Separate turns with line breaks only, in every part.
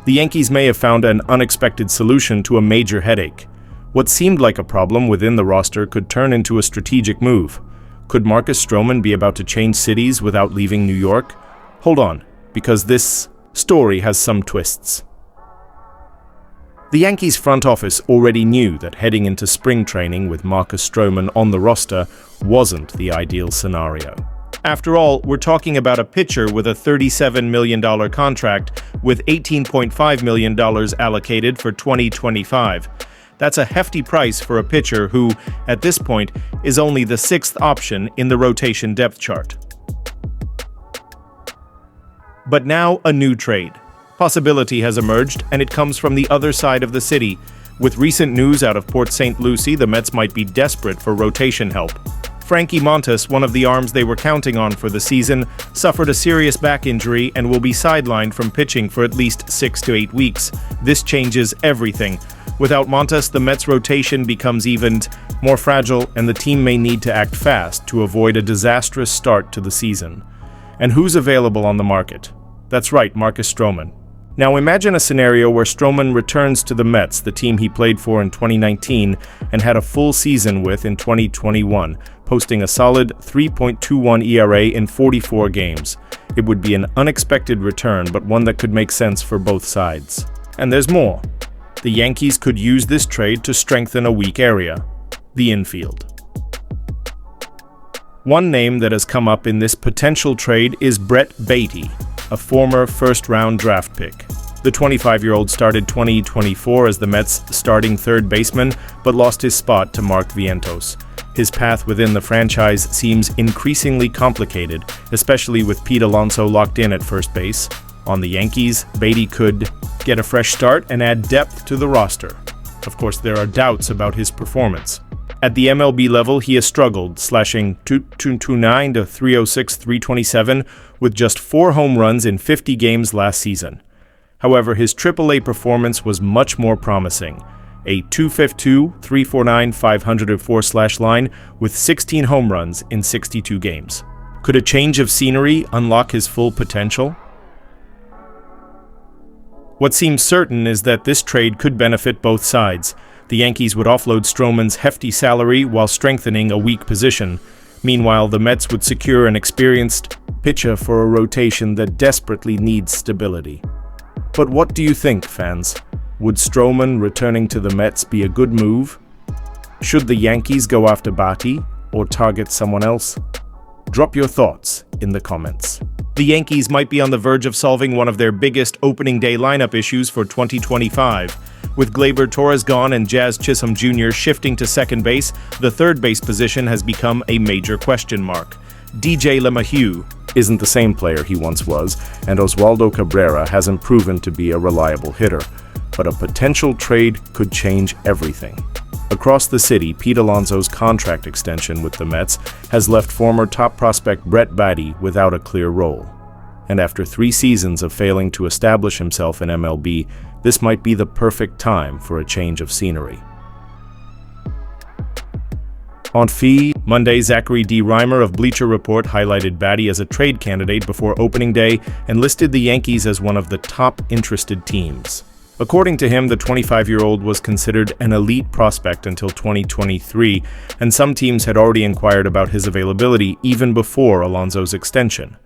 The Yankees may have found an unexpected solution to a major headache. What seemed like a problem within the roster could turn into a strategic move. Could Marcus Stroman be about to change cities without leaving New York? Hold on, because this story has some twists. The Yankees front office already knew that heading into spring training with Marcus Stroman on the roster wasn't the ideal scenario. After all, we're talking about a pitcher with a $37 million contract with $18.5 million allocated for 2025. That's a hefty price for a pitcher who, at this point, is only the sixth option in the rotation depth chart. But now a new trade possibility has emerged, and it comes from the other side of the city. With recent news out of Port St. Lucie, the Mets might be desperate for rotation help. Frankie Montas, one of the arms they were counting on for the season, suffered a serious back injury and will be sidelined from pitching for at least 6 to 8 weeks. This changes everything. Without Montas, the Mets' rotation becomes even more fragile, and the team may need to act fast to avoid a disastrous start to the season. And who's available on the market? That's right, Marcus Stroman. Now imagine a scenario where Stroman returns to the Mets, the team he played for in 2019 and had a full season with in 2021, posting a solid 3.21 ERA in 44 games. It would be an unexpected return, but one that could make sense for both sides. And there's more. The Yankees could use this trade to strengthen a weak area: the infield. One name that has come up in this potential trade is Brett Baty, a former first-round draft pick. The 25-year-old started 2024 as the Mets' starting third baseman, but lost his spot to Mark Vientos. His path within the franchise seems increasingly complicated, especially with Pete Alonso locked in at first base. On the Yankees, Baty could get a fresh start and add depth to the roster. Of course, there are doubts about his performance. At the MLB level, he has struggled, slashing .229 to .306, .327 with just 4 home runs in 50 games last season. However, his AAA performance was much more promising. A .252, .349, 504 slash line with 16 home runs in 62 games. Could a change of scenery unlock his full potential? What seems certain is that this trade could benefit both sides. The Yankees would offload Stroman's hefty salary while strengthening a weak position. Meanwhile, the Mets would secure an experienced pitcher for a rotation that desperately needs stability. But what do you think, fans? Would Stroman returning to the Mets be a good move? Should the Yankees go after Baty or target someone else? Drop your thoughts in the comments. The Yankees might be on the verge of solving one of their biggest opening day lineup issues for 2025. With Gleyber Torres gone and Jazz Chisholm Jr. shifting to second base, the third base position has become a major question mark. DJ LeMahieu isn't the same player he once was, and Oswaldo Cabrera hasn't proven to be a reliable hitter. But a potential trade could change everything. Across the city, Pete Alonso's contract extension with the Mets has left former top prospect Brett Baty without a clear role. And after 3 seasons of failing to establish himself in MLB, this might be the perfect time for a change of scenery. On Monday, Zachary D. Reimer of Bleacher Report highlighted Baty as a trade candidate before opening day and listed the Yankees as one of the top interested teams. According to him, the 25-year-old was considered an elite prospect until 2023, and some teams had already inquired about his availability even before Alonso's extension.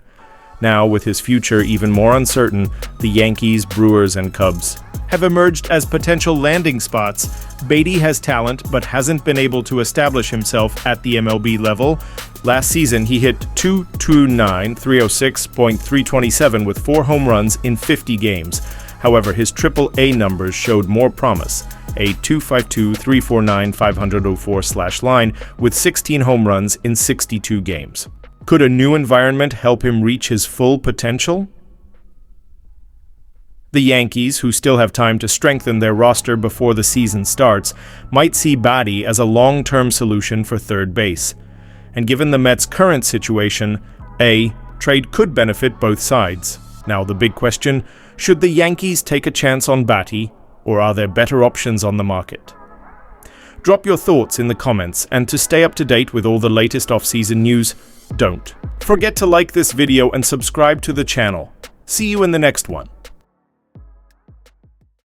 Now, with his future even more uncertain, the Yankees, Brewers, and Cubs have emerged as potential landing spots. Baty has talent, but hasn't been able to establish himself at the MLB level. Last season, he hit .229, .306, .327 with 4 home runs in 50 games. However, his AAA numbers showed more promise, a .252, .349, 504 slash line with 16 home runs in 62 games. Could a new environment help him reach his full potential? The Yankees, who still have time to strengthen their roster before the season starts, might see Baty as a long-term solution for third base. And given the Mets' current situation, a trade could benefit both sides. Now the big question, should the Yankees take a chance on Baty, or are there better options on the market? Drop your thoughts in the comments, and to stay up to date with all the latest off-season news, don't forget to like this video and subscribe to the channel. See you in the next one.